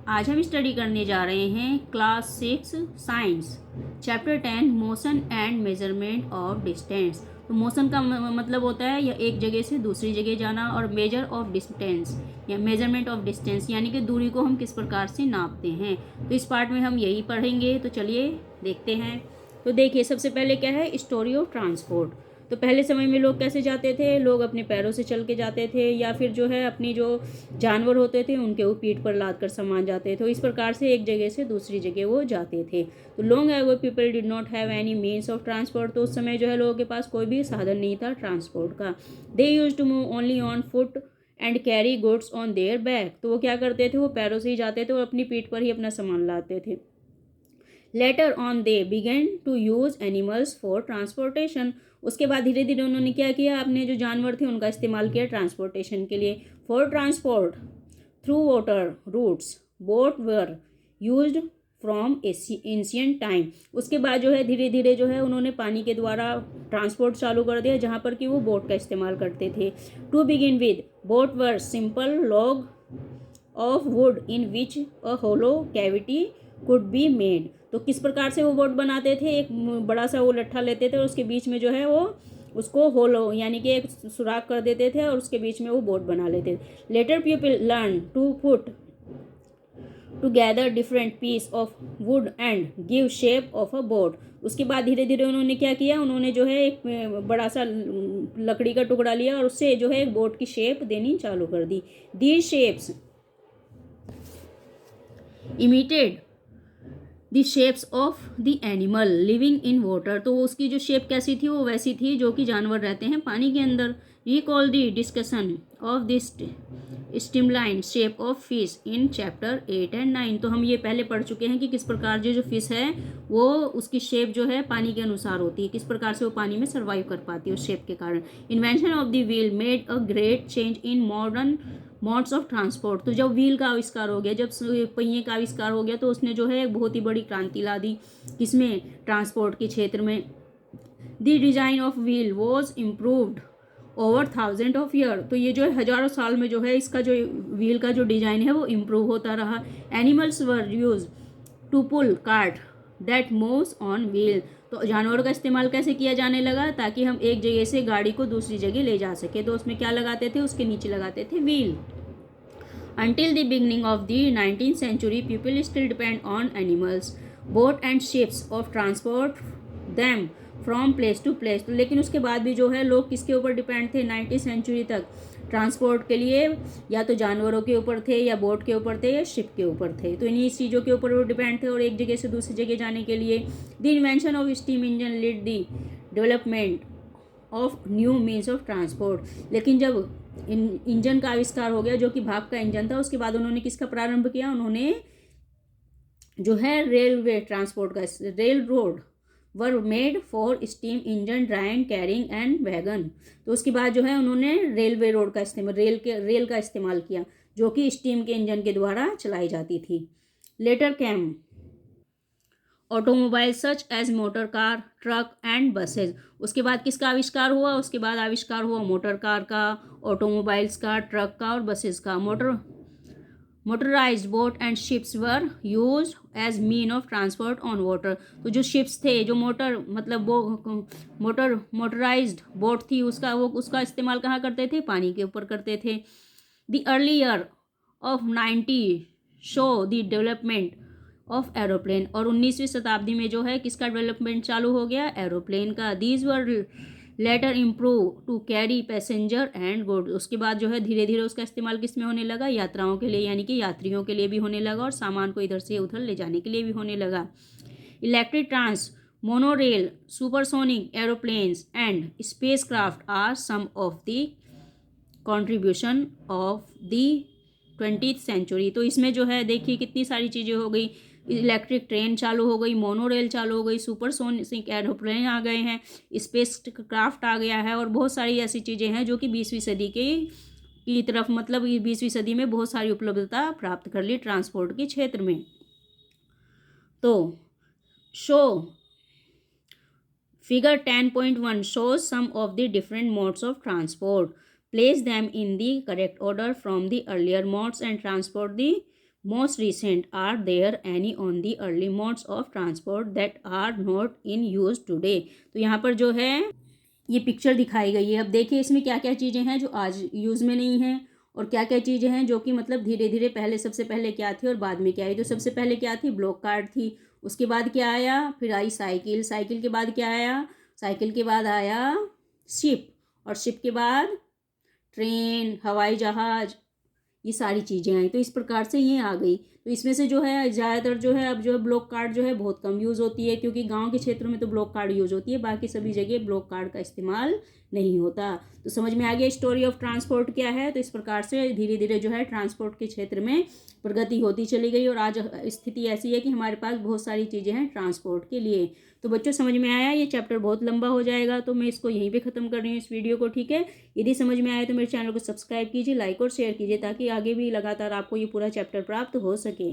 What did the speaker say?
आज हम स्टडी करने जा रहे हैं class 6 science chapter 10 motion and measurement of distance. तो मोशन का मतलब होता है या एक जगह से दूसरी जगह जाना, और मेजर ऑफ डिस्टेंस या मेजरमेंट ऑफ डिस्टेंस यानी कि दूरी को हम किस प्रकार से नापते हैं। तो इस पार्ट में हम यही पढ़ेंगे। तो चलिए देखते हैं। तो देखिए, सबसे पहले क्या है, स्टोरी ऑफ ट्रांसपोर्ट। तो पहले समय में लोग कैसे जाते थे? लोग अपने पैरों से चल के जाते थे, या फिर जो है अपनी जो जानवर होते थे उनके वो पीठ पर लाद कर सामान जाते थे। तो इस प्रकार से एक जगह से दूसरी जगह वो जाते थे। तो long ago people did not have any means of transport. तो उस समय जो है लोगों के पास कोई भी साधन नहीं था ट्रांसपोर्ट का। They use to move only on foot and carry goods on their back. तो वो क्या करते थे? वो पैरों से ही जाते थे और अपनी पीठ पर ही अपना सामान लाते थे। Later on they began to use animals for transportation. उसके बाद धीरे धीरे उन्होंने क्या किया? अपने जो जानवर थे उनका इस्तेमाल किया ट्रांसपोर्टेशन के लिए। For transport through water routes boat were used from ancient time. उसके बाद जो है धीरे धीरे जो है उन्होंने पानी के द्वारा ट्रांसपोर्ट चालू कर दिया, जहाँ पर कि वो बोट का इस्तेमाल करते थे। To begin with boat were simple log of wood in which a hollow cavity could be made. तो किस प्रकार से वो बोट बनाते थे? एक बड़ा सा वो लट्ठा लेते थे और उसके बीच में जो है वो उसको होलो यानी कि एक सुराख कर देते थे और उसके बीच में वो बोट बना लेते थे। Later people learn to put together different piece of wood and give shape of a boat. उसके बाद धीरे धीरे उन्होंने क्या किया? उन्होंने जो है एक बड़ा सा लकड़ी का टुकड़ा लिया और उससे जो है एक बोट की शेप देनी चालू कर दी। These shapes imitated the shapes of the animal living in water. तो उसकी जो शेप कैसी थी? वो वैसी थी जो कि जानवर रहते हैं पानी के अंदर। Recall the discussion of this streamline shape of fish in chapter 8 and 9। तो हम ये पहले पढ़ चुके हैं कि किस प्रकार जो फिश है वो उसकी शेप जो है पानी के अनुसार होती है, किस प्रकार से वो पानी में सर्वाइव कर पाती है उस शेप के कारण। Invention of the wheel made a great change in modern modes of transport. तो जब व्हील का आविष्कार हो गया, जब पहिए का आविष्कार हो गया, तो उसने जो है एक बहुत ही बड़ी क्रांति ला दी किसमें? ट्रांसपोर्ट के क्षेत्र में। The design of wheel was improved over thousand of year. तो ये जो है हजारों साल में जो है इसका जो व्हील का जो डिजाइन है वो इम्प्रूव होता रहा। Animals were use to pull cart that moves on wheel. तो जानवरों का इस्तेमाल कैसे किया जाने लगा? ताकि हम एक जगह से गाड़ी को दूसरी जगह ले जा सके। तो उसमें क्या लगाते थे? उसके नीचे लगाते थे wheel. Until the beginning of the 19th century, people still depend on animals, boat and ships of transport them from place to place। तो लेकिन उसके बाद भी जो है लोग किसके ऊपर डिपेंड थे 19th सेंचुरी तक? ट्रांसपोर्ट के लिए या तो जानवरों के ऊपर थे, या बोट के ऊपर थे, या शिप के ऊपर थे। तो इन्हीं चीज़ों के ऊपर वो डिपेंड थे। और एक जगह से दूसरी जगह जाने के लिए the invention of steam engine lead the development of new means of transport. लेकिन जब इंजन का आविष्कार हो गया जो कि भाप का इंजन था, उसके बाद उन्होंने किसका प्रारंभ किया? उन्होंने जो है रेलवे ट्रांसपोर्ट का, rail road were made for steam engine drawing carrying and wagon. तो उसके बाद जो है उन्होंने रेलवे रोड का इस्तेमाल, रेल का इस्तेमाल किया जो कि स्टीम के इंजन के द्वारा चलाई जाती थी। Later came automobile such as motor car truck and buses. उसके बाद किसका आविष्कार हुआ? उसके बाद आविष्कार हुआ मोटर कार का, ऑटोमोबाइल्स का, ट्रक का और बसेस का। Motorized boat and ships were use as mean of transport on water. तो जो शिप्स थे, जो मोटर मतलब वो मोटराइज्ड बोट थी, उसका इस्तेमाल कहाँ करते थे? पानी के ऊपर करते थे। The early year of 90 show the development of aeroplane. और 19वीं शताब्दी में जो है किसका डेवलपमेंट चालू हो गया? एरोप्लेन का। These were later improve to carry passenger and goods. उसके बाद जो है धीरे धीरे उसका इस्तेमाल किस में होने लगा? यात्राओं के लिए यानी कि यात्रियों के लिए भी होने लगा, और सामान को इधर से उधर ले जाने के लिए भी होने लगा। Electric trans monorail supersonic aeroplanes and spacecraft are some of the contribution of the 20th century. तो इसमें जो है देखिए कितनी सारी चीज़ें हो गई। इलेक्ट्रिक ट्रेन चालू हो गई, मोनोरेल चालू हो गई, सुपरसोनिक एरोप्लेन आ गए हैं, स्पेस क्राफ्ट आ गया है, और बहुत सारी ऐसी चीज़ें हैं जो कि 20वीं सदी की तरफ, मतलब 20वीं सदी में बहुत सारी उपलब्धता प्राप्त कर ली ट्रांसपोर्ट के क्षेत्र में। तो show figure 10.1 shows some of the different modes of transport. Place them in the correct order from the earlier modes and transport the most recent, are there any on the early modes of transport that are not in use today. तो यहाँ पर जो है ये picture दिखाई गई है। अब देखिए इसमें क्या क्या चीज़ें हैं जो आज यूज़ में नहीं हैं और क्या क्या चीज़ें हैं जो कि मतलब धीरे धीरे पहले सबसे पहले क्या थी और बाद में क्या आई। तो सबसे पहले क्या थी, ब्लॉक कार्ड थी। उसके बाद क्या आया, फिर आई साइकिल। साइकिल के बाद क्या आया, साइकिल के बाद आया शिप, और शिप के बाद ट्रेन, हवाई जहाज़, ये सारी चीज़ें आई। तो इस प्रकार से ये आ गई। तो इसमें से जो है ज़्यादातर जो है अब जो है ब्लॉक कार्ड जो है बहुत कम यूज़ होती है, क्योंकि गांव के क्षेत्रों में तो ब्लॉक कार्ड यूज़ होती है, बाकी सभी जगह ब्लॉक कार्ड का इस्तेमाल नहीं होता। तो समझ में आ गया स्टोरी ऑफ ट्रांसपोर्ट क्या है। तो इस प्रकार से धीरे धीरे जो है ट्रांसपोर्ट के क्षेत्र में प्रगति होती चली गई और आज स्थिति ऐसी है कि हमारे पास बहुत सारी चीज़ें हैं ट्रांसपोर्ट के लिए। तो बच्चों समझ में आया, ये चैप्टर बहुत लंबा हो जाएगा तो मैं इसको यहीं पे ख़त्म कर रही हूँ इस वीडियो को, ठीक है। यदि समझ में आए तो मेरे चैनल को सब्सक्राइब कीजिए, लाइक और शेयर कीजिए, ताकि आगे भी लगातार आपको ये पूरा चैप्टर प्राप्त हो सके।